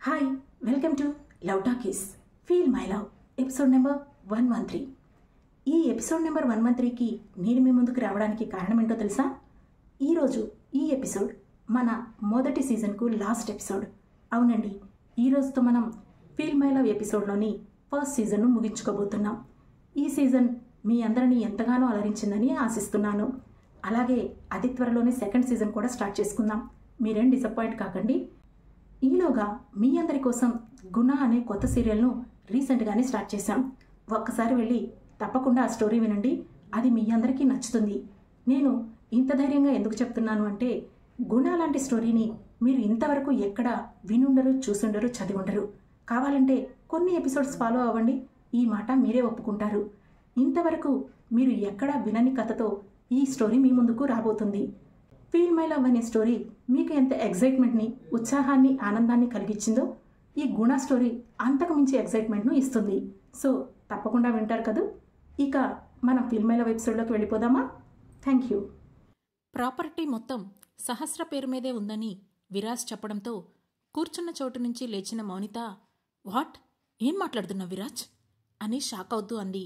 Hi, welcome to love talkies feel my love episode number 113. ఈ episode number 113కి నేను మీ ముందుకు రావడానికి కారణం ఏంటో తెలుసా? ఈరోజు ఈ ఎపిసోడ్ మన మొదటి సీజన్కు లాస్ట్ ఎపిసోడ్. అవునండి, ఈ రోజుతో మనం ఫీల్ మై లవ్ ఎపిసోడ్లోని ఫస్ట్ సీజన్ను ముగించుకోబోతున్నాం. ఈ సీజన్ మీ అందరినీ ఎంతగానో అలరించిందని ఆశిస్తున్నాను. అలాగే అతి త్వరలోనే సెకండ్ సీజన్ కూడా స్టార్ట్ చేసుకుందాం. మీరేం డిసప్పాయింట్ కాకండి. ఈలోగా మీ అందరి కోసం గుణ అనే కొత్త సీరియల్ను రీసెంట్గానే స్టార్ట్ చేశాం. ఒక్కసారి వెళ్ళి తప్పకుండా ఆ స్టోరీ వినండి, అది మీ అందరికీ నచ్చుతుంది. నేను ఇంత ధైర్యంగా ఎందుకు చెప్తున్నాను అంటే, గుణ లాంటి స్టోరీని మీరు ఇంతవరకు ఎక్కడ వినుండరు, చూసుండరు, చదివుండరు. కావాలంటే కొన్ని ఎపిసోడ్స్ ఫాలో అవ్వండి, ఈ మాట మీరే ఒప్పుకుంటారు. ఇంతవరకు మీరు ఎక్కడా వినని కథతో ఈ స్టోరీ మీ ముందుకు రాబోతుంది. ఫీల్ మై లవ్ అనే స్టోరీ మీకు ఎంత ఎగ్జైట్మెంట్ని, ఉత్సాహాన్ని, ఆనందాన్ని కలిగించిందో ఈ గుణ స్టోరీ అంతకు మించి ఎగ్జైట్మెంట్ను ఇస్తుంది. సో తప్పకుండా వింటారు కదా. ఇక మనం ఫీల్ మై లవ్ ఎపిసోడ్లోకి వెళ్ళిపోదామా? Thank you. ప్రాపర్టీ మొత్తం సహస్ర పేరు మీదే ఉందని విరాజ్ చెప్పడంతో కూర్చున్న చోటు నుంచి లేచిన మౌనిత, వాట్, ఏం మాట్లాడుతున్నావు విరాజ్ అని షాక్ అవుతూ అంది.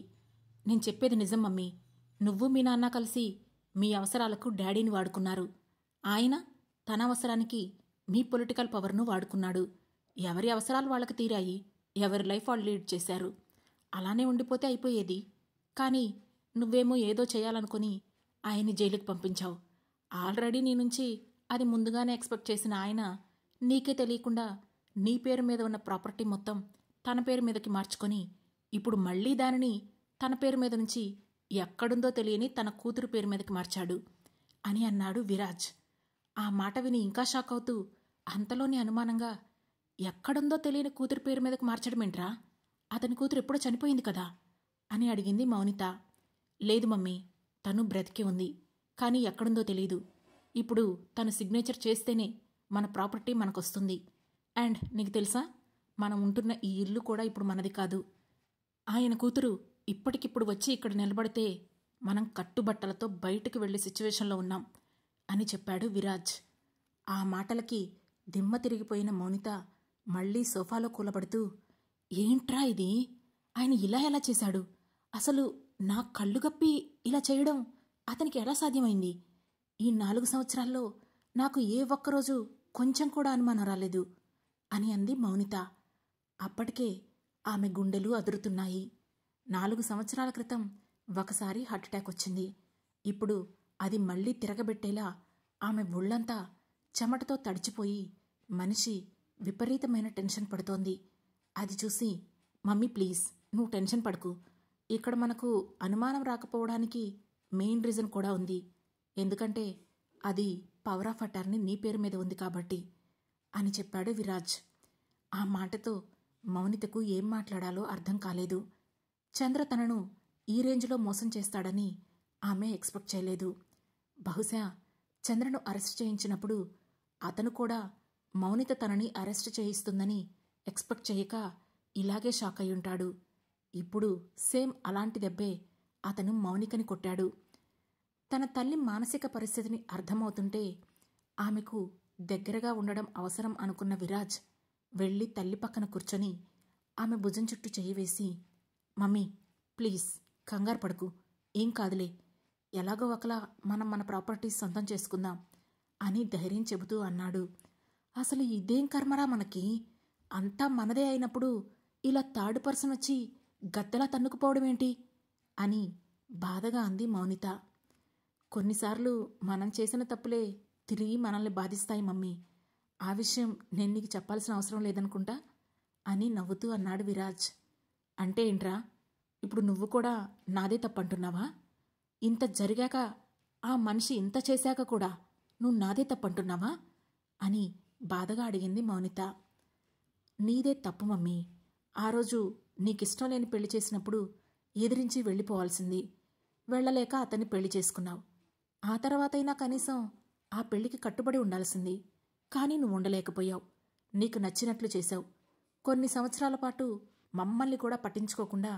నేను చెప్పేది నిజం మమ్మీ. నువ్వు మీ నాన్న కలిసి మీ అవసరాలకు డాడీని వాడుకున్నారు. ఆయన తన అవసరానికి మీ పొలిటికల్ పవర్ను వాడుకున్నాడు. ఎవరి అవసరాలు వాళ్ళకి తీరాయి, ఎవరి లైఫ్ వాళ్ళు లీడ్ చేశారు. అలానే ఉండిపోతే అయిపోయేది. కానీ నువ్వేమో ఏదో చేయాలనుకుని ఆయన్ని జైలుకి పంపించావు. ఆల్రెడీ నీ నుంచి అది ముందుగానే ఎక్స్పెక్ట్ చేసిన ఆయన నీకే తెలియకుండా నీ పేరు మీద ఉన్న ప్రాపర్టీ మొత్తం తన పేరు మీదకి మార్చుకొని ఇప్పుడు మళ్లీ దానిని తన పేరు మీద నుంచి ఎక్కడుందో తెలియని తన కూతురు పేరు మీదకి మార్చాడు అని అన్నాడు విరాజ్. ఆ మాట విని ఇంకా షాక్ అవుతూ అంతలోనే అనుమానంగా, ఎక్కడుందో తెలియని కూతురు పేరు మీదకి మార్చడమేంట్రా? అతని కూతురు ఎప్పుడో చనిపోయింది కదా అని అడిగింది మౌనిత. లేదు మమ్మీ, తను బ్రతికే ఉంది, కానీ ఎక్కడుందో తెలీదు. ఇప్పుడు తను సిగ్నేచర్ చేస్తేనే మన ప్రాపర్టీ మనకొస్తుంది. అండ్ నీకు తెలుసా, మనం ఉంటున్న ఈ ఇల్లు కూడా ఇప్పుడు మనది కాదు. ఆయన కూతురు ఇప్పటికిప్పుడు వచ్చి ఇక్కడ నిలబడితే మనం కట్టుబట్టలతో బయటకు వెళ్లే సిచ్యువేషన్లో ఉన్నాం అని చెప్పాడు విరాజ్. ఆ మాటలకి దిమ్మ తిరిగిపోయిన మౌనిత మళ్లీ సోఫాలో కూలబడుతూ, ఏంట్రా ఇది? ఆయన ఇలా ఎలా చేశాడు? అసలు నా కళ్ళు గప్పి ఇలా చేయడం అతనికి ఎలా సాధ్యమైంది? ఈ 4 సంవత్సరాల్లో నాకు ఏ ఒక్కరోజు కొంచెం కూడా అనుమానం రాలేదు అని అంది మౌనిత. అప్పటికే ఆమె గుండెలు అదురుతున్నాయి. 4 సంవత్సరాల క్రితం ఒకసారి హార్ట్అటాక్ వచ్చింది. ఇప్పుడు అది మళ్లీ తిరగబెట్టేలా ఆమె ఒళ్లంతా చెమటతో తడిచిపోయి మనిషి విపరీతమైన టెన్షన్ పడుతోంది. అది చూసి, మమ్మీ ప్లీజ్, నువ్వు టెన్షన్ పడకు. ఇక్కడ మనకు అనుమానం రాకపోవడానికి మెయిన్ రీజన్ కూడా ఉంది. ఎందుకంటే అది పవర్ ఆఫ్ అటార్నీ నీ పేరు మీద ఉంది కాబట్టి అని చెప్పాడు విరాజ్. ఆ మాటతో మౌనితకు ఏం మాట్లాడాలో అర్థం కాలేదు. చంద్ర తనను ఈ రేంజ్లో మోసం చేస్తాడని ఆమె ఎక్స్పెక్ట్ చేయలేదు. బహుశా చంద్రను అరెస్ట్ చేయించినప్పుడు అతను కూడా మౌనిత తనని అరెస్ట్ చేయిస్తుందని ఎక్స్పెక్ట్ చేయక ఇలాగే షాక్ అయ్యుంటాడు. ఇప్పుడు సేమ్ అలాంటి దెబ్బే అతను మౌనికని కొట్టాడు. తన తల్లి మానసిక పరిస్థితిని అర్థమవుతుంటే ఆమెకు దగ్గరగా ఉండడం అవసరం అనుకున్న విరాజ్ వెళ్లి తల్లి పక్కన కూర్చొని ఆమె భుజం చుట్టూ చెయ్యి వేసి, మమ్మీ ప్లీజ్ కంగారు పడకు, ఏం కాదులే, ఎలాగో ఒకలా మనం మన ప్రాపర్టీస్ సొంతం చేసుకుందాం అని ధైర్యం చెబుతూ అన్నాడు. అసలు ఇదేం కర్మరా మనకి? అంతా మనదే అయినప్పుడు ఇలా థర్డ్ పర్సన్ వచ్చి గద్దెలా తన్నుకుపోవడమేంటి అని బాధగా అంది మౌనిత. కొన్నిసార్లు మనం చేసిన తప్పులే తిరిగి మనల్ని బాధిస్తాయి మమ్మీ. ఆ విషయం నేను నీకు చెప్పాల్సిన అవసరం లేదనుకుంటా అని నవ్వుతూ అన్నాడు విరాజ్. అంటే ఏంట్రా, ఇప్పుడు నువ్వు కూడా నాదే తప్పంటున్నావా? ఇంత జరిగాక, ఆ మనిషి ఇంత చేశాక కూడా నువ్వు నాదే తప్పంటున్నావా అని బాధగా అడిగింది మౌనిత. నీదే తప్పు మమ్మీ. ఆ రోజు నీకిష్టం లేని పెళ్లి చేసినప్పుడు ఎదిరించి వెళ్ళిపోవాల్సింది. వెళ్లలేక అతన్ని పెళ్లి చేసుకున్నావు. ఆ తర్వాతైనా కనీసం ఆ పెళ్లికి కట్టుబడి ఉండాల్సింది. కానీ నువ్వు ఉండలేకపోయావు. నీకు నచ్చినట్లు చేశావు. కొన్ని సంవత్సరాల పాటు మమ్మల్ని కూడా పట్టించుకోకుండా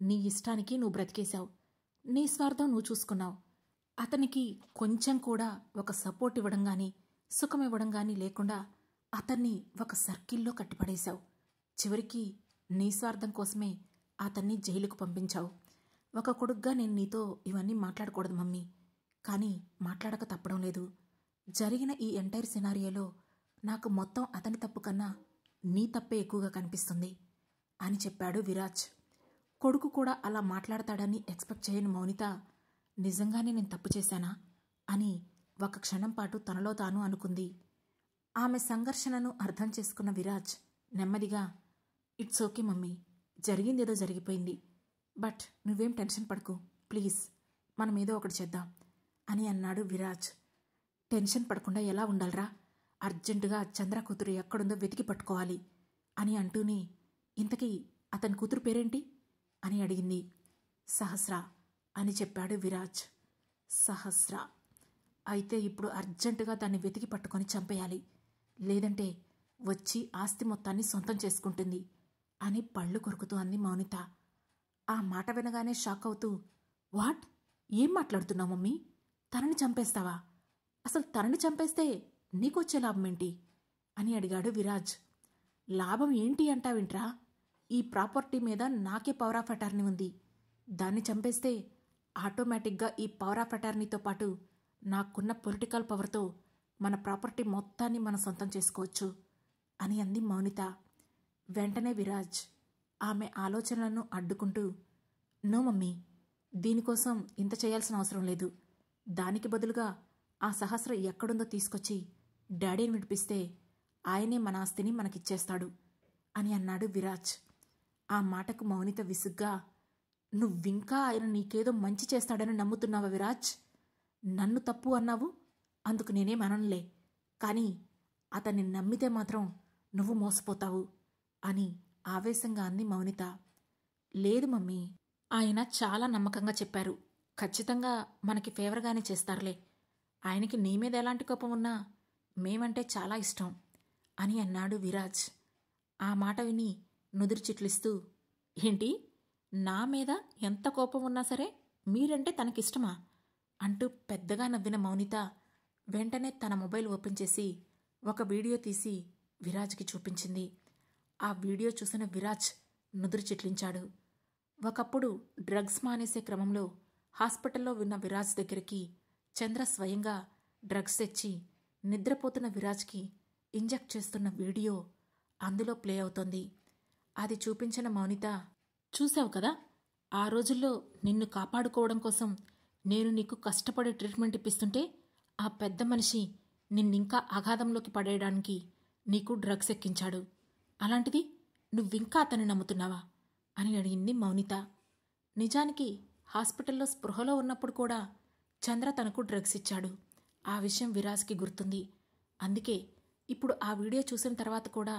నీ ఇష్టానికి నువ్వు బ్రతికేశావు. నీ స్వార్థం నువ్వు చూసుకున్నావు. అతనికి కొంచెం కూడా ఒక సపోర్ట్ ఇవ్వడం గానీ, సుఖం ఇవ్వడం గానీ లేకుండా అతన్ని ఒక సర్కిల్లో కట్టిపడేశావు. చివరికి నీ స్వార్థం కోసమే అతన్ని జైలుకు పంపించావు. ఒక కొడుగ్గా నేను నీతో ఇవన్నీ మాట్లాడకూడదు మమ్మీ, కానీ మాట్లాడక తప్పడం లేదు. జరిగిన ఈ ఎంటైర్ సినారియోలో నాకు మొత్తం అతని తప్పు కన్నా నీ తప్పే ఎక్కువగా కనిపిస్తుంది అని చెప్పాడు విరాజ్. కొడుకు కూడా అలా మాట్లాడతాడని ఎక్స్పెక్ట్ చేయని మౌనిత నిజంగానే నేను తప్పు చేశానా అని ఒక క్షణం పాటు తనలో తాను అనుకుంది. ఆమె సంఘర్షణను అర్థం చేసుకున్న విరాజ్ నెమ్మదిగా, ఇట్స్ ఓకే మమ్మీ, జరిగిందేదో జరిగిపోయింది, బట్ నువ్వేం టెన్షన్ పడకు ప్లీజ్, మనం ఏదో ఒకటి చేద్దాం అని అన్నాడు విరాజ్. టెన్షన్ పడకుండా ఎలా ఉండాలరా, అర్జెంటుగా చంద్ర కూతురు ఎక్కడుందో వెతికి పట్టుకోవాలి అని అంటూనే, ఇంతకీ అతని కూతురు పేరేంటి అని అడిగింది. సహస్ర అని చెప్పాడు విరాజ్. సహస్ర, అయితే ఇప్పుడు అర్జెంటుగా దాన్ని వెతికి పట్టుకొని చంపేయాలి, లేదంటే వచ్చి ఆస్తి మొత్తాన్ని సొంతం చేసుకుంటుంది అని పళ్ళు కొరుకుతూ అంది మౌనిత. ఆ మాట వినగానే షాక్ అవుతూ, వాట్, ఏం మాట్లాడుతున్నావు మమ్మీ, తనని చంపేస్తావా? అసలు తనని చంపేస్తే నీకొచ్చే లాభమేంటి అని అడిగాడు విరాజ్. లాభం ఏంటి అంటావింట్రా, ఈ ప్రాపర్టీ మీద నాకే పవర్ ఆఫ్ అటార్నీ ఉంది, దాన్ని చంపేస్తే ఆటోమేటిక్గా ఈ పవర్ ఆఫ్ అటార్నీతో పాటు నాకున్న పొలిటికల్ పవర్తో మన ప్రాపర్టీ మొత్తాన్ని మనం సొంతం చేసుకోవచ్చు అని అంది మౌనిత. వెంటనే విరాజ్ ఆమె ఆలోచనలను అడ్డుకుంటూ, నో మమ్మీ, దీనికోసం ఇంత చేయాల్సిన అవసరం లేదు, దానికి బదులుగా ఆ సహస్ర ఎక్కడుందో తీసుకొచ్చి డాడీని విడిపిస్తే ఆయనే మన ఆస్తిని మనకిచ్చేస్తాడు అని అన్నాడు విరాజ్. ఆ మాటకు మౌనిత విసుగ్గా, నువ్వింకా ఆయన నీకేదో మంచి చేస్తాడని నమ్ముతున్నావా విరాజ్? నన్ను తప్పు అన్నావు, అందుకు నేనేం అననులే, కానీ అతన్ని నమ్మితే మాత్రం నువ్వు మోసపోతావు అని ఆవేశంగా అంది మౌనిత. లేదు మమ్మీ, ఆయన చాలా నమ్మకంగా చెప్పారు, ఖచ్చితంగా మనకి ఫేవర్గానే చేస్తారులే, ఆయనకి నీ మీద ఎలాంటి కోపం ఉన్నా మేమంటే చాలా ఇష్టం అని అన్నాడు విరాజ్. ఆ మాట విని నుదురు చిట్లిస్తూ, ఏంటి, నా మీద ఎంత కోపం ఉన్నా సరే మీరంటే తనకిష్టమా అంటూ పెద్దగా నవ్విన మౌనిత వెంటనే తన మొబైల్ ఓపెన్ చేసి ఒక వీడియో తీసి విరాజ్కి చూపించింది. ఆ వీడియో చూసిన విరాజ్ నుదురు చిట్లించాడు. ఒకప్పుడు డ్రగ్స్ మానేసే క్రమంలో హాస్పిటల్లో ఉన్న విరాజ్ దగ్గరికి చంద్ర స్వయంగా డ్రగ్స్ తెచ్చి నిద్రపోతున్న విరాజ్కి ఇంజెక్ట్ చేస్తున్న వీడియో అందులో ప్లే అవుతోంది. అది చూపించిన మౌనిత, చూశావు కదా, ఆ రోజుల్లో నిన్ను కాపాడుకోవడం కోసం నేను నీకు కష్టపడే ట్రీట్మెంట్ ఇప్పిస్తుంటే ఆ పెద్ద మనిషి నిన్నింకా అగాధంలోకి పడేయడానికి నీకు డ్రగ్స్ ఎక్కించాడు, అలాంటిది నువ్వింకా అతన్ని నమ్ముతున్నావా అని అడిగింది మౌనిత. నిజానికి హాస్పిటల్లో స్పృహలో ఉన్నప్పుడు కూడా చంద్ర తనకు డ్రగ్స్ ఇచ్చాడు. ఆ విషయం విరాజ్కి గుర్తుంది. అందుకే ఇప్పుడు ఆ వీడియో చూసిన తర్వాత కూడా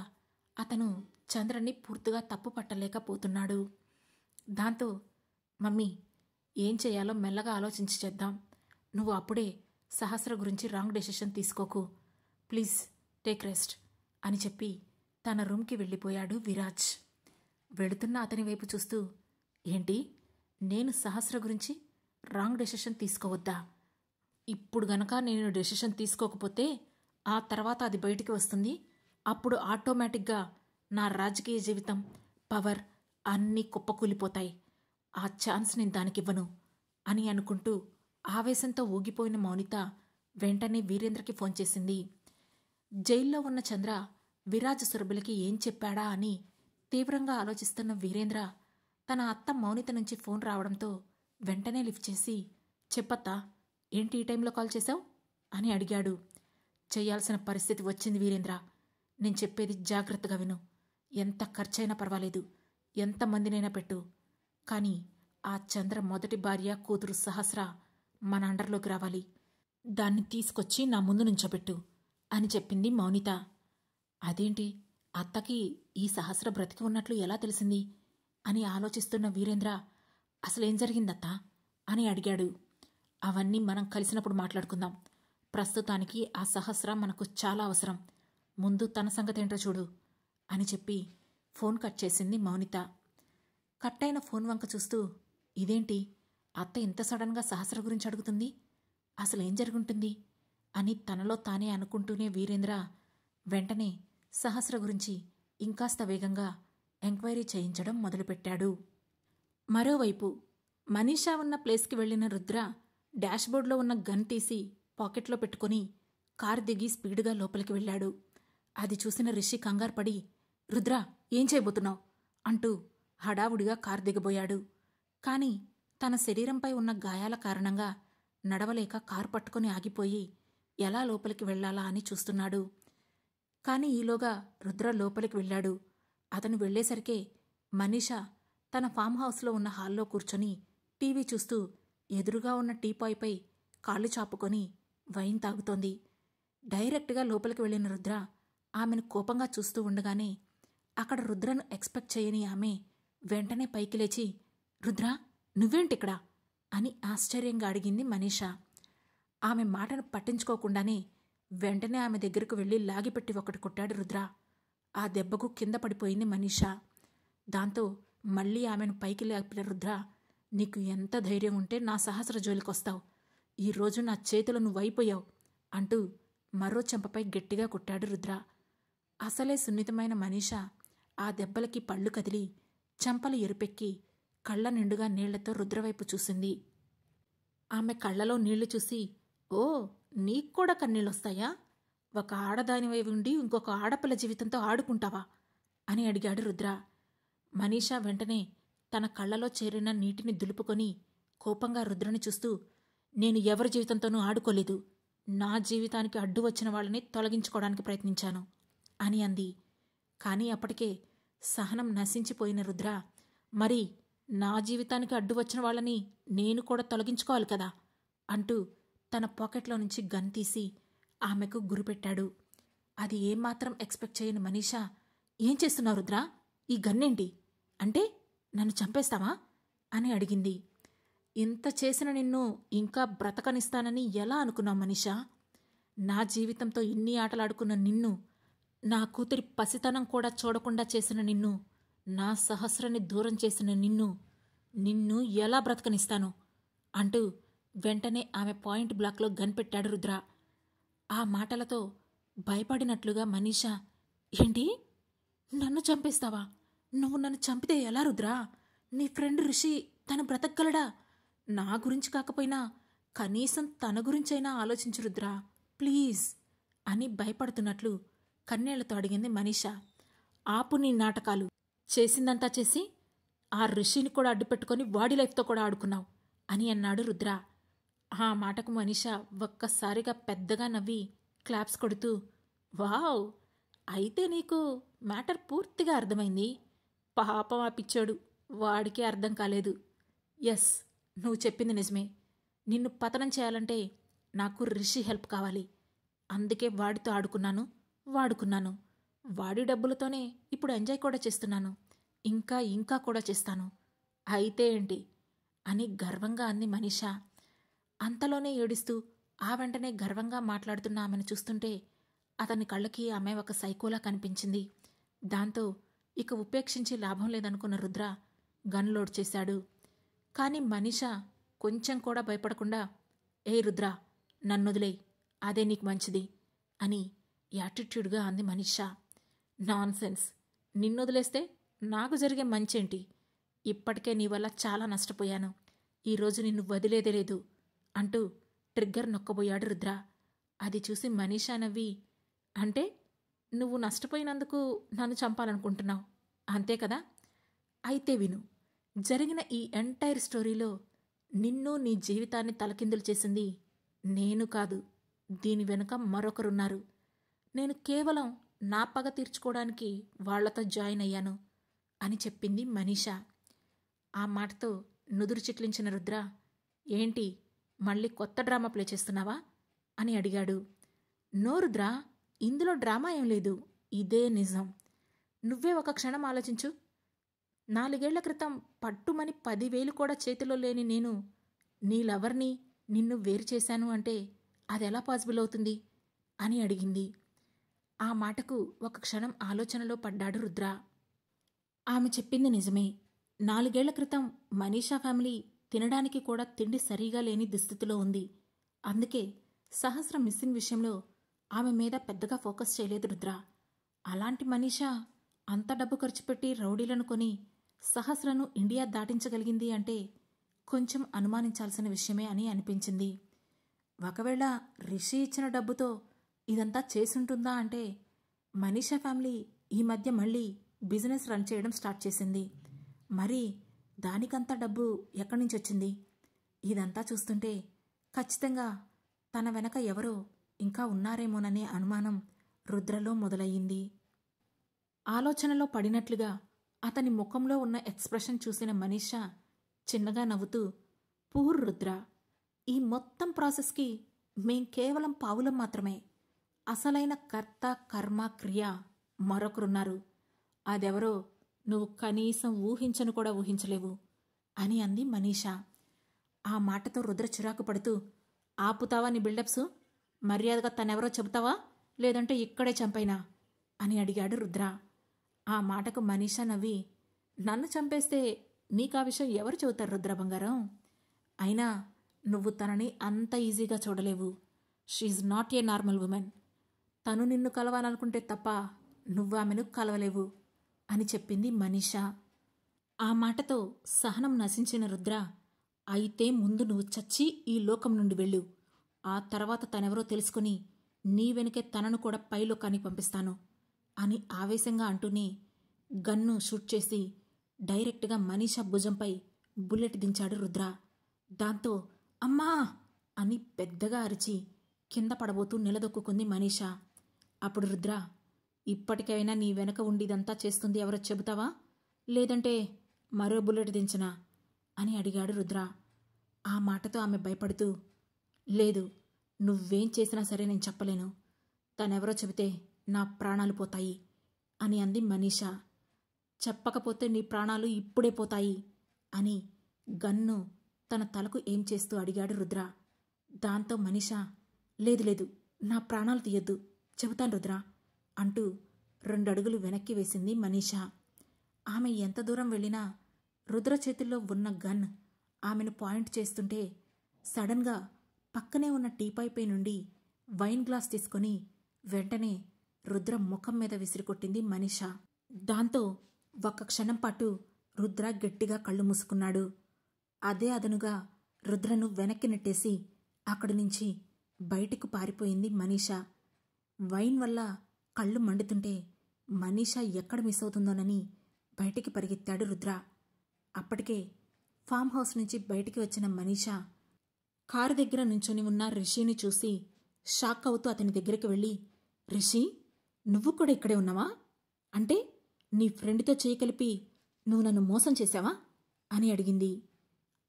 అతను చంద్రని పూర్తిగా తప్పు పట్టలేకపోతున్నాడు. దాంతో, మమ్మీ, ఏం చేయాలో మెల్లగా ఆలోచించి చేద్దాం, నువ్వు అప్పుడే సహస్ర గురించి రాంగ్ డెసిషన్ తీసుకోకు, ప్లీజ్ టేక్ రెస్ట్ అని చెప్పి తన రూమ్కి వెళ్ళిపోయాడు విరాజ్. వెళుతున్న అతని వైపు చూస్తూ, ఏంటి, నేను సహస్ర గురించి రాంగ్ డెసిషన్ తీసుకోవద్దా? ఇప్పుడు గనక నేను డెసిషన్ తీసుకోకపోతే ఆ తర్వాత అది బయటికి వస్తుంది, అప్పుడు ఆటోమేటిక్గా నా రాజకీయ జీవితం, పవర్ అన్నీ కుప్పకూలిపోతాయి, ఆ ఛాన్స్ నేను దానికివ్వను అని అనుకుంటూ ఆవేశంతో ఊగిపోయిన మౌనిత వెంటనే వీరేంద్రకి ఫోన్ చేసింది. జైల్లో ఉన్న చంద్ర విరాజ్ సురభిలకి ఏం చెప్పాడా అని తీవ్రంగా ఆలోచిస్తున్న వీరేంద్ర తన అత్త మౌనిత నుంచి ఫోన్ రావడంతో వెంటనే లిఫ్ట్ చేసి, చెప్పత్తా, ఏంటి ఈ టైంలో కాల్ చేశావు అని అడిగాడు. చెయ్యాల్సిన పరిస్థితి వచ్చింది వీరేంద్ర, నేను చెప్పేది జాగ్రత్తగా విను, ఎంత ఖర్చైనా పర్వాలేదు, ఎంతమందినైనా పెట్టు, కానీ ఆ చంద్ర మొదటి భార్య కూతురు సహస్ర మన అండర్లోకి రావాలి, దాన్ని తీసుకొచ్చి నా ముందు నుంచోబెట్టు అని చెప్పింది మౌనిత. అదేంటి, అత్తకి ఈ సహస్ర బ్రతికి ఉన్నట్లు ఎలా తెలిసింది అని ఆలోచిస్తున్న వీరేంద్ర, అసలేం జరిగిందత్తా అని అడిగాడు. అవన్నీ మనం కలిసినప్పుడు మాట్లాడుకుందాం, ప్రస్తుతానికి ఆ సహస్ర మనకు చాలా అవసరం, ముందు తన సంగతేంటో చూడు అని చెప్పి ఫోన్ కట్ చేసింది మౌనిత. కట్టయిన ఫోన్ వంక చూస్తూ, ఇదేంటి, అత్త ఇంత సడన్గా సహస్ర గురించి అడుగుతుంది, అసలేం జరుగుంటుంది అని తనలో తానే అనుకుంటూనే వీరేంద్ర వెంటనే సహస్ర గురించి ఇంకాస్త వేగంగా ఎంక్వైరీ చేయించడం మొదలుపెట్టాడు. మరోవైపు మనీషా ఉన్న ప్లేస్కి వెళ్లిన రుద్ర డాష్బోర్డ్లో ఉన్న గన్ తీసి పాకెట్లో పెట్టుకుని కారు దిగి స్పీడుగా లోపలికి వెళ్ళాడు. అది చూసిన రిషి కంగారుపడి, రుద్ర, ఏం చేయబోతున్నావు అంటూ హడావుడిగా కారు దిగబోయాడు. కాని తన శరీరంపై ఉన్న గాయాల కారణంగా నడవలేక కారు పట్టుకుని ఆగిపోయి ఎలా లోపలికి వెళ్లాలా అని చూస్తున్నాడు. కాని ఈలోగా రుద్ర లోపలికి వెళ్ళాడు. అతను వెళ్లేసరికే మనీషా తన ఫామ్ హౌస్లో ఉన్న హాల్లో కూర్చొని టీవీ చూస్తూ ఎదురుగా ఉన్న టీపాయ్పై కాళ్ళు చాపుకొని వైన్ తాగుతోంది. డైరెక్ట్గా లోపలికి వెళ్లిన రుద్ర ఆమెను కోపంగా చూస్తూ ఉండగానే అక్కడ రుద్రను ఎక్స్పెక్ట్ చేయని ఆమె వెంటనే పైకి లేచి, రుద్ర, నువ్వేంటిక్కడా అని ఆశ్చర్యంగా అడిగింది మనీషా. ఆమె మాటను పట్టించుకోకుండానే వెంటనే ఆమె దగ్గరకు వెళ్లి లాగిపెట్టి ఒకటి కొట్టాడు రుద్ర. ఆ దెబ్బకు కింద పడిపోయింది మనీషా. దాంతో మళ్లీ ఆమెను పైకి లేపిన రుద్ర, నీకు ఎంత ధైర్యం ఉంటే నా సహస్ర జోలికొస్తావు? ఈరోజు నా చేతులు నువ్వైపోయావు అంటూ మరో చెంపపై గట్టిగా కొట్టాడు రుద్ర. అసలే సున్నితమైన మనీషా ఆ దెబ్బలకి పళ్ళు కదిలి చెంపలు ఎరుపెక్కి కళ్ల నిండుగా నీళ్లతో రుద్రవైపు చూసింది. ఆమె కళ్లలో నీళ్లు చూసి, ఓ, నీక్కూడా కన్నీళ్ళొస్తాయా? ఒక ఆడదానివై ఉండి ఇంకొక ఆడపిల్ల జీవితంతో ఆడుకుంటావా అని అడిగాడు రుద్ర. మనీషా వెంటనే తన కళ్లలో చేరిన నీటిని దులుపుకొని కోపంగా రుద్రని చూస్తూ, నేను ఎవరి జీవితంతోనూ ఆడుకోలేదు. నా జీవితానికి అడ్డు వచ్చిన వాళ్ళని తొలగించుకోవడానికి ప్రయత్నించాను అని అంది. కానీ అప్పటికే సహనం నశించిపోయిన రుద్ర, మరి నా జీవితానికి అడ్డు వచ్చిన వాళ్ళని నేను కూడా తొలగించుకోవాలి కదా అంటూ తన పాకెట్లో నుంచి గన్ తీసి ఆమెకు గురిపెట్టాడు. అది ఏమాత్రం ఎక్స్పెక్ట్ చేయని మనీషా, ఏం చేస్తున్నావు రుద్ర? ఈ గన్నేంటి? అంటే నన్ను చంపేస్తావా అని అడిగింది. ఇంత చేసిన నిన్ను ఇంకా బ్రతకనిస్తానని ఎలా అనుకున్నావు మనీషా? నా జీవితంతో ఇన్ని ఆటలాడుకున్న నిన్ను, నా కూతురి పసితనం కూడా చూడకుండా చేసిన నిన్ను, నా సహస్రాన్ని దూరం చేసిన నిన్ను ఎలా బ్రతకనిస్తాను అంటూ వెంటనే ఆమె పాయింట్ బ్లాక్లో గన్ పెట్టాడు రుద్ర. ఆ మాటలతో భయపడినట్లుగా మనీషా, ఏంటి, నన్ను చంపేస్తావా? నువ్వు నన్ను చంపితే ఎలా రుద్రా? నీ ఫ్రెండ్ రిషి తను బ్రతకగలడా? నా గురించి కాకపోయినా కనీసం తన గురించైనా ఆలోచించు రుద్రా, ప్లీజ్ అని భయపడుతున్నట్లు కన్నీళ్లతో అడిగింది మనీషా. ఆపు నీ నాటకాలు. చేసిందంతా చేసి ఆ రిషిని కూడా అడ్డుపెట్టుకొని వాడి లైఫ్తో కూడా ఆడుకున్నావు అని అన్నాడు రుద్ర. ఆ మాటకు మనీషా ఒక్కసారిగా పెద్దగా నవ్వి క్లాప్స్ కొడుతూ, వావ్, అయితే నీకు మ్యాటర్ పూర్తిగా అర్థమైంది. పాపం ఆ పిచ్చాడు, వాడికి అర్థం కాలేదు. ఎస్, నువ్వు చెప్పింది నిజమే. నిన్ను పతనం చేయాలంటే నాకు రిషి హెల్ప్ కావాలి. అందుకే వాడితో ఆడుకున్నాను, వాడుకున్నాను. వాడి డబ్బులతోనే ఇప్పుడు ఎంజాయ్ కూడా చేస్తున్నాను. ఇంకా కూడా చేస్తాను. అయితే ఏంటి అని గర్వంగా అంది మనీషా. అంతలోనే ఏడుస్తూ ఆ వెంటనే గర్వంగా మాట్లాడుతున్న ఆమెను చూస్తుంటే అతని కళ్ళకి ఆమె ఒక సైకోలా కనిపించింది. దాంతో ఇక ఉపేక్షించి లాభం లేదనుకున్న రుద్ర గన్ లోడ్ చేశాడు. కాని మనీషా కొంచెం కూడా భయపడకుండా, ఏ రుద్ర, నన్నొదిలేయ్, అదే నీకు మంచిది అని యాటిట్యూడ్గా అంది మనీషా. నాన్సెన్స్, నిన్నొదిలేస్తే నాకు జరిగే మంచేంటి? ఇప్పటికే నీ వల్ల చాలా నష్టపోయాను. ఈరోజు నిన్ను వదిలేదే లేదు అంటూ ట్రిగ్గర్ నొక్కబోయాడు రుద్ర. అది చూసి మనీషా నవ్వి, అంటే నువ్వు నష్టపోయినందుకు నన్ను చంపాలనుకుంటున్నావు, అంతే కదా? అయితే విను, జరిగిన ఈ ఎంటైర్ స్టోరీలో నిన్ను, నీ జీవితాన్ని తలకిందులు చేసింది నేను కాదు, దీని వెనుక మరొకరున్నారు. నేను కేవలం నా పగ తీర్చుకోవడానికి వాళ్లతో జాయిన్ అయ్యాను అని చెప్పింది మనీషా. ఆ మాటతో నుదురు చిట్లించిన రుద్ర, ఏంటి, మళ్ళీ కొత్త డ్రామా ప్లే చేస్తున్నావా అని అడిగాడు. నో రుద్ర, ఇందులో డ్రామా ఏం లేదు, ఇదే నిజం. నువ్వే ఒక క్షణం ఆలోచించు. 4 ఏళ్ల క్రితం పట్టుమని 10,000 కూడా చేతిలో లేని నేను నీ లవర్ని, నిన్ను వేరు చేశాను అంటే అదెలా పాసిబుల్ అవుతుంది అని అడిగింది. ఆ మాటకు ఒక క్షణం ఆలోచనలో పడ్డాడు రుద్ర. ఆమె చెప్పింది నిజమే. 4 ఏళ్ల క్రితం మనీషా ఫ్యామిలీ తినడానికి కూడా తిండి సరిగా లేని దుస్థితిలో ఉంది. అందుకే సహస్ర మిస్సింగ్ విషయంలో ఆమె మీద పెద్దగా ఫోకస్ చేయలేదు రుద్ర. అలాంటి మనీషా అంత డబ్బు ఖర్చు పెట్టి రౌడీలను కొని సహస్రను ఇండియా దాటించగలిగింది అంటే కొంచెం అనుమానించాల్సిన విషయమే అని అనిపించింది. ఒకవేళ రిషి ఇచ్చిన డబ్బుతో ఇదంతా చేసుంటుందా అంటే మనీషా ఫ్యామిలీ ఈ మధ్య మళ్ళీ బిజినెస్ రన్ చేయడం స్టార్ట్ చేసింది. మరి దానికంత డబ్బు ఎక్కడి నుంచి వచ్చింది? ఇదంతా చూస్తుంటే ఖచ్చితంగా తన వెనక ఎవరో ఇంకా ఉన్నారేమోననే అనుమానం రుద్రలో మొదలయ్యింది. ఆలోచనలో పడినట్లుగా అతని ముఖంలో ఉన్న ఎక్స్ప్రెషన్ చూసిన మనీషా చిన్నగా నవ్వుతూ, పూర్ రుద్ర, ఈ మొత్తం ప్రాసెస్కి మేం కేవలం పావులం మాత్రమే. అసలైన కర్త కర్మ క్రియ మరొకరున్నారు. అదెవరో నువ్వు కనీసం ఊహించను కూడా ఊహించలేవు అని అంది మనీషా. ఆ మాటతో రుద్ర చిరాకు పడుతూ, ఆపుతావా నీ బిల్డప్సు? మర్యాదగా తనెవరో చెబుతావా, లేదంటే ఇక్కడే చంపైనా అని అడిగాడు రుద్ర. ఆ మాటకు మనీషా నవ్వి, నన్ను చంపేస్తే నీకా విషయం ఎవరు చెబుతారు రుద్ర బంగారం? అయినా నువ్వు తనని అంత ఈజీగా చూడలేవు. She's not a normal woman. తను నిన్ను కలవాలనుకుంటే తప్ప నువ్వు ఆమెను కలవలేవు అని చెప్పింది మనీషా. ఆ మాటతో సహనం నశించిన రుద్ర, అయితే ముందు నువ్వు చచ్చి ఈ లోకం నుండి వెళ్ళు. ఆ తర్వాత తనెవరో తెలుసుకుని నీ వెనుకే తనను కూడా పైలోకానికి పంపిస్తాను అని ఆవేశంగా అంటూనే గన్ను షూట్ చేసి డైరెక్ట్గా మనీషా భుజంపై బుల్లెట్ దించాడు రుద్ర. దాంతో అమ్మా అని పెద్దగా అరిచి కింద పడబోతూ నిలదొక్కుంది మనీషా. అప్పుడు రుద్ర, ఇప్పటికైనా నీ వెనక ఉండిదంతా చేస్తుంది ఎవరో చెబుతావా, లేదంటే మరో బుల్లెట్ దించనా అని అడిగాడు రుద్ర. ఆ మాటతో ఆమె భయపడుతూ, లేదు, నువ్వేం చేసినా సరే నేను చెప్పలేను. తనెవరో చెబితే నా ప్రాణాలు పోతాయి అని అంది మనీషా. చెప్పకపోతే నీ ప్రాణాలు ఇప్పుడే పోతాయి అని గన్ను తన తలకు ఏం చేస్తూ అడిగాడు రుద్ర. దాంతో మనీషా, లేదు లేదు, నా ప్రాణాలు తీయొద్దు, చెబుతాను రుద్ర అంటూ 2 అడుగులు వెనక్కి వేసింది మనీషా. ఆమె ఎంత దూరం వెళ్ళినా రుద్ర చేతుల్లో ఉన్న గన్ ఆమెను పాయింట్ చేస్తుంటే సడన్గా పక్కనే ఉన్న టీపాయ్పై నుండి వైన్ గ్లాస్ తీసుకొని వెంటనే రుద్ర ముఖం మీద విసిరికొట్టింది మనీషా. దాంతో ఒక్క క్షణం పాటు రుద్ర గట్టిగా కళ్ళు మూసుకున్నాడు. అదే అదనుగా రుద్రను వెనక్కి నెట్టేసి అక్కడి నుంచి బయటికి పారిపోయింది మనీషా. వైన్ వల్ల కళ్ళు మండుతుంటే మనీషా ఎక్కడ మిస్ అవుతుందోనని బయటికి పరిగెత్తాడు రుద్ర. అప్పటికే ఫామ్ హౌస్ నుంచి బయటికి వచ్చిన మనీషా కారు దగ్గర నుంచొని ఉన్న రిషిని చూసి షాక్ అవుతూ అతని దగ్గరికి వెళ్ళి, రిషి, నువ్వు కూడా ఇక్కడే ఉన్నావా? అంటే నీ ఫ్రెండ్తో చేయి కలిపి నువ్వు నన్ను మోసం చేశావా అని అడిగింది.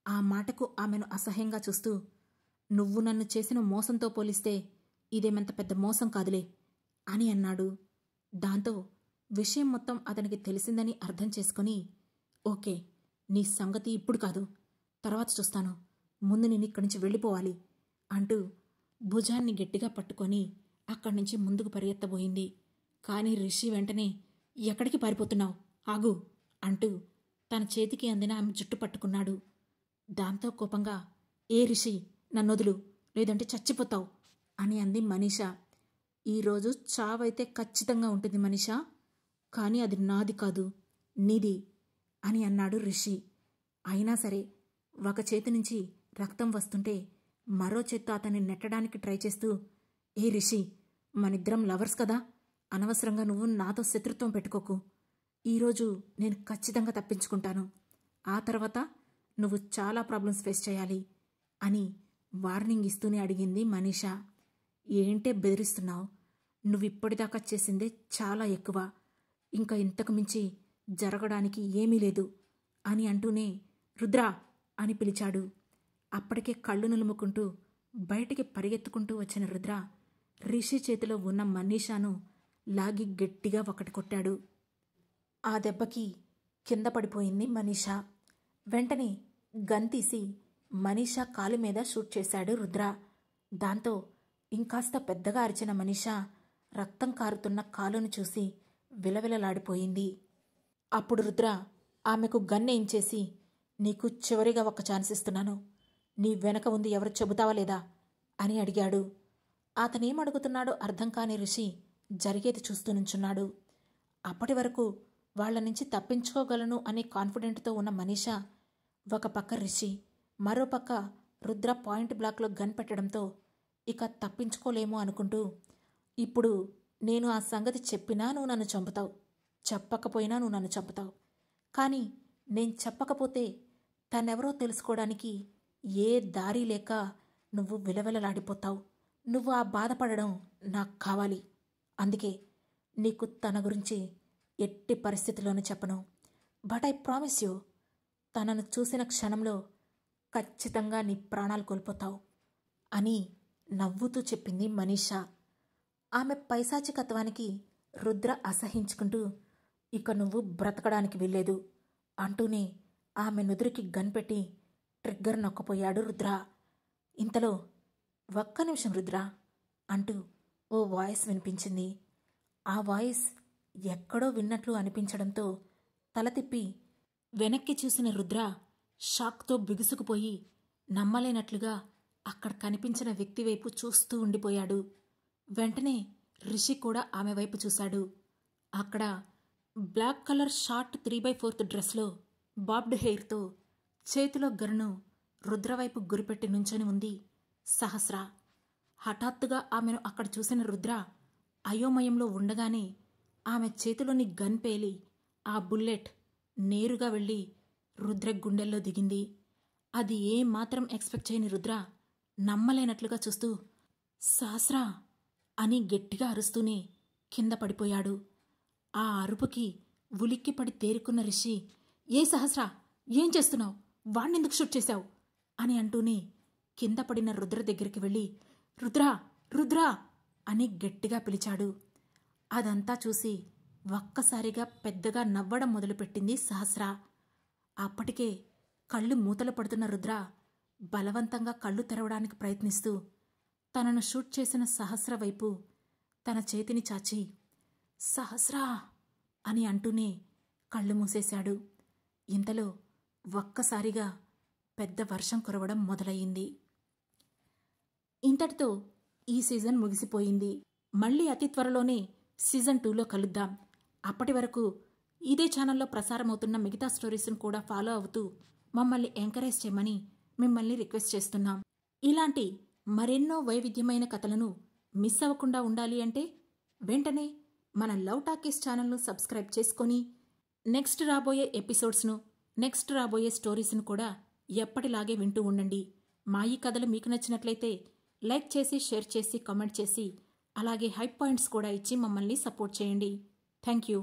ఆ మాటకు ఆమెను అసహ్యంగా చూస్తూ, నువ్వు నన్ను చేసిన మోసంతో పోలిస్తే ఇదేమంత పెద్ద మోసం కాదులే అని అన్నాడు. దాంతో విషయం మొత్తం అతనికి తెలిసిందని అర్థం చేసుకుని, ఓకే, నీ సంగతి ఇప్పుడు కాదు, తర్వాత చూస్తాను, ముందు నేను ఇక్కడి నుంచి వెళ్ళిపోవాలి అంటూ భుజాన్ని గట్టిగా పట్టుకొని అక్కడి నుంచి ముందుకు పరిగెత్తబోయింది. కానీ రిషి వెంటనే, ఎక్కడికి పారిపోతున్నావు, ఆగు అంటూ తన చేతికి అందిన ఆమె జుట్టు పట్టుకున్నాడు. దాంతో కోపంగా, ఏ రిషి, నన్నొదులు, లేదంటే చచ్చిపోతావు అని అంది మనీషా. ఈరోజు చావైతే ఖచ్చితంగా ఉంటుంది మనీషా, కానీ అది నాది కాదు, నీది అని అన్నాడు రిషి. అయినా సరే ఒక చేతి నుంచి రక్తం వస్తుంటే మరో చేత్తో అతన్ని నెట్టడానికి ట్రై చేస్తూ, ఏ రిషి, మనిద్దరం లవర్స్ కదా, అనవసరంగా నువ్వు నాతో శత్రుత్వం పెట్టుకోకు. ఈరోజు నేను ఖచ్చితంగా తప్పించుకుంటాను, ఆ తర్వాత నువ్వు చాలా ప్రాబ్లమ్స్ ఫేస్ చేయాలి అని వార్నింగ్ ఇస్తూనే అడిగింది మనీషా. ఏంటే బెదిరిస్తున్నావు? నువ్విప్పటిదాకా చేసిందే చాలా ఎక్కువ, ఇంకా ఇంతకు మించి జరగడానికి ఏమీ లేదు అని అంటూనే రుద్రా అని పిలిచాడు. అప్పటికే కళ్ళు నులుముకుంటూ బయటికి పరిగెత్తుకుంటూ వచ్చిన రుద్ర రిషి చేతిలో ఉన్న మనీషాను లాగి గట్టిగా ఒకటి కొట్టాడు. ఆ దెబ్బకి కింద పడిపోయింది మనీషా. వెంటనే గన్ తీసి మనీషా కాలు మీద షూట్ చేశాడు రుద్ర. దాంతో ఇంకాస్త పెద్దగా అరిచిన మనీషా రక్తం కారుతున్న కాలును చూసి విలవిలలాడిపోయింది. అప్పుడు రుద్ర ఆమెకు గన్ ఏం చేసి, నీకు చివరిగా ఒక ఛాన్స్ ఇస్తున్నాను, నీ వెనక ఉంది ఎవరు చెబుతావా లేదా అని అడిగాడు. అతనేమడుగుతున్నాడో అర్థం కాని రిషి జరిగేది చూస్తూ నుంచున్నాడు. అప్పటి వరకు వాళ్ల నుంచి తప్పించుకోగలను అనే కాన్ఫిడెంట్తో ఉన్న మనీషా ఒక పక్క రిషి, మరోపక్క రుద్ర పాయింట్ బ్లాక్లో గన్ పెట్టడంతో ఇక తప్పించుకోలేమో అనుకుంటూ, ఇప్పుడు నేను ఆ సంగతి చెప్పినా నువ్వు నన్ను చంపుతావు, చెప్పకపోయినా నువ్వు నన్ను చంపుతావు, కానీ నేను చెప్పకపోతే తనెవరో తెలుసుకోవడానికి ఏ దారి లేక నువ్వు విలవిలలాడిపోతావు. నువ్వు ఆ బాధపడడం నాకు కావాలి. అందుకే నీకు తన గురించి ఎట్టి పరిస్థితిలోనూ చెప్పను. బట్ ఐ ప్రామిస్ యూ, తనను చూసిన క్షణంలో ఖచ్చితంగా నీ ప్రాణాలు కోల్పోతావు అని నవ్వుతూ చెప్పింది మనీషా. ఆమె పైశాచికత్వానికి రుద్ర అసహించుకుంటూ, ఇక నువ్వు బ్రతకడానికి వీల్లేదు అంటూనే ఆమె నుదురికి గన్ పెట్టి ట్రిగ్గర్ నొక్కపోయాడు రుద్ర. ఇంతలో, ఒక్క నిమిషం రుద్ర అంటూ ఓ వాయిస్ వినిపించింది. ఆ వాయిస్ ఎక్కడో విన్నట్లు అనిపించడంతో తల తిప్పి వెనక్కి చూసిన రుద్ర షాక్తో బిగుసుకుపోయి నమ్మలేనట్లుగా అక్కడ కనిపించిన వ్యక్తి వైపు చూస్తూ ఉండిపోయాడు. వెంటనే రిషి కూడా ఆమె వైపు చూశాడు. అక్కడ బ్లాక్ కలర్ షార్ట్ 3/4 డ్రెస్లో బాబ్డ్ హెయిర్తో చేతిలో గన్ను రుద్రవైపు గురిపెట్టి నుంచొని ఉంది సహస్ర. హఠాత్తుగా ఆమెను అక్కడ చూసిన రుద్ర అయోమయంలో ఉండగానే ఆమె చేతిలోని గన్ పేలి ఆ బుల్లెట్ నేరుగా వెళ్ళి రుద్ర గుండెల్లో దిగింది. అది ఏమాత్రం ఎక్స్పెక్ట్ చేయని రుద్ర నమ్మలేనట్లుగా చూస్తూ సహస్ర అని గట్టిగా అరుస్తూనే కింద పడిపోయాడు. ఆ అరుపుకి ఉలిక్కిపడి తేరుకున్న రిషి, ఏ సహస్ర, ఏం చేస్తున్నావు, వాణ్ణెందుకు షూట్ చేశావు అని అంటూనే కింద పడిన రుద్ర దగ్గరికి వెళ్ళి రుద్రా రుద్రా అని గట్టిగా పిలిచాడు. అదంతా చూసి ఒక్కసారిగా పెద్దగా నవ్వడం మొదలుపెట్టింది సహస్ర. అప్పటికే కళ్ళు మూతలు పడుతున్న రుద్ర బలవంతంగా కళ్ళు తెరవడానికి ప్రయత్నిస్తూ తనను షూట్ చేసిన సహస్ర వైపు తన చేతిని చాచి సహస్ర అని అంటూనే కళ్ళు మూసేశాడు. ఇంతలో ఒక్కసారిగా పెద్ద వర్షం కురవడం మొదలయ్యింది. ఇంతటితో ఈ సీజన్ ముగిసిపోయింది. మళ్ళీ అతి త్వరలోనే సీజన్ 2లో కలుద్దాం. అప్పటి వరకు ఇదే ఛానల్లో ప్రసారమవుతున్న మిగతా స్టోరీస్ను కూడా ఫాలో అవుతూ మమ్మల్ని ఎంకరేజ్ చేయమని మిమ్మల్ని రిక్వెస్ట్ చేస్తున్నాం. ఇలాంటి మరెన్నో వైవిధ్యమైన కథలను మిస్ అవ్వకుండా ఉండాలి అంటే వెంటనే మన లవ్ టాకీస్ ఛానల్ను సబ్స్క్రైబ్ చేసుకొని నెక్స్ట్ రాబోయే ఎపిసోడ్స్ను, నెక్స్ట్ రాబోయే స్టోరీస్ను కూడా ఎప్పటిలాగే వింటూ ఉండండి. మా ఈ కథలు మీకు నచ్చినట్లయితే లైక్ చేసి, షేర్ చేసి, కామెంట్ చేసి, అలాగే హైప్ పాయింట్స్ కూడా ఇచ్చి మమ్మల్ని సపోర్ట్ చేయండి. Thank you.